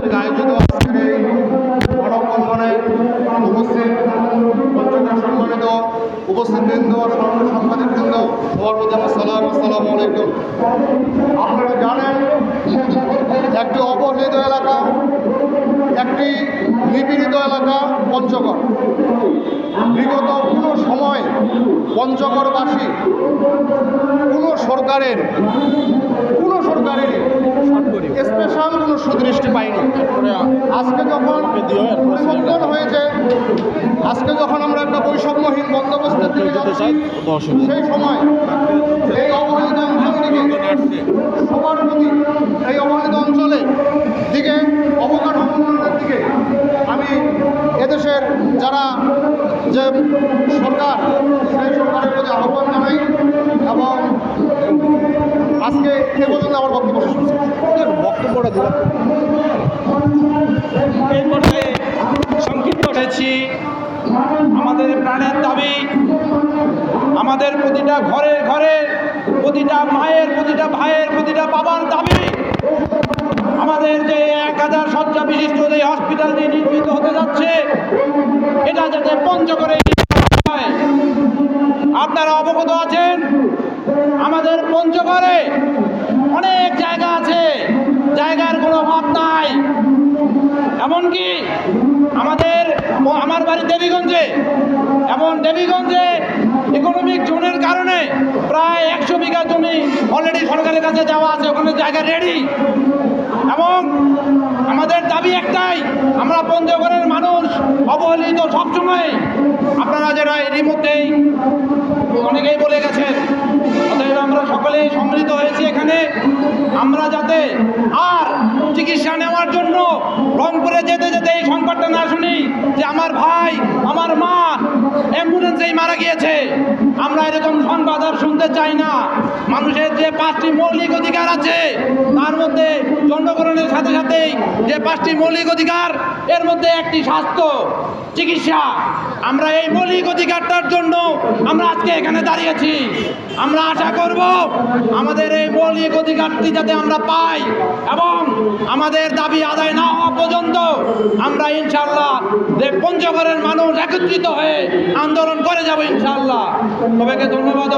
কর্তৃক আয়োজিত আজকের এই মানববন্ধনে উপস্থিত পঞ্চগড় সম্মানিত উপস্থিতবৃন্দ, সাংবাদিকবৃন্দ, সবার প্রতি আমার সালাম, আসসালামু আলাইকুম। আপনারা জানেন, একটি অবহেলিত এলাকা, একটি নিপীড়িত এলাকা পঞ্চগড়। বিগত কোনো সময় পঞ্চগড়বাসী কোনো সরকারের স্পেশাল কোনো সুদৃষ্টি পাইনি। আজকে যখন পরিবর্তন হয়েছে, আজকে যখন আমরা একটা বৈষম্যহীন বন্দোবস্তের দিকে যাচ্ছি, সেই সময় এই অবহেলিত অঞ্চলটিকে সবার প্রতি, এই অবহেলিত অঞ্চলের দিকে, অবকাঠামো উন্নয়নের দিকে আমি এদেশের যারা যে সরকার, সেই সরকারের প্রতি আহ্বান জানাই এবং আজকে এ পর্যন্ত আমার বক্তব্য শেষ করছি। বক্তব্যটা দিলাম এই পর্যায়ে সংক্ষিপ্ত হয়েছি। আমাদের প্রাণের দাবি, আমাদের প্রতিটা ঘরে ঘরে, প্রতিটা মায়ের, প্রতিটা ভাইয়ের, প্রতিটা বাবার দাবি, আমাদের যে 1000 শয্যা বিশিষ্ট এই হসপিটালটি নির্মিত হতে যাচ্ছে, এটা যাতে পঞ্চগড়ে হয়। আপনারা অবগত আছেন, আমাদের পঞ্চগড়ে অনেক জায়গা আছে, জায়গার কোনো অভাব নাই। এমনকি আমার বাড়ি দেবীগঞ্জে, এমন দেবীগঞ্জে ইকোনমিক জোনের কারণে প্রায় 100 বিঘা জমি অলরেডি সরকারের কাছে যাওয়া আছে, ওখানে জায়গা রেডি। এবং আমাদের দাবি একটাই, আমরা পঞ্চগড়ের মানুষ অবহেলিত সবসময়। আপনারা যারা এরই মধ্যেই অনেকেই বলে গেছেন, অতএব আমরা সকলেই সম্মিলিত হয়েছি এখানে। আমরা যাতে আর চিকিৎসা নেওয়ার জন্য রংপুরে যেতে যেতে এই সংবাদটা না শুনি যে আমার ভাই, আমার মা অ্যাম্বুলেন্সেই মারা গিয়েছে, আমরা এরকম সংবাদ আর শুনতে চাই না। মানুষের যে 5টি মৌলিক অধিকার আছে, তার মধ্যে জনগণের সাথে সাথেই যে 5টি মৌলিক অধিকার, এর মধ্যে একটি স্বাস্থ্য, চিকিৎসা। আমরা এই মৌলিক অধিকারটার জন্য আমরা আজকে এখানে দাঁড়িয়েছি। আমরা আশা করব আমাদের এই মৌলিক অধিকারটি যাতে আমরা পাই এবং আমাদের দাবি আদায় না হওয়া পর্যন্ত আমরা ইনশাআল্লাহ পঞ্চগড়ের মানুষ একত্রিত হয়ে আন্দোলন করে যাব ইনশাআল্লাহ। সবাইকে ধন্যবাদ।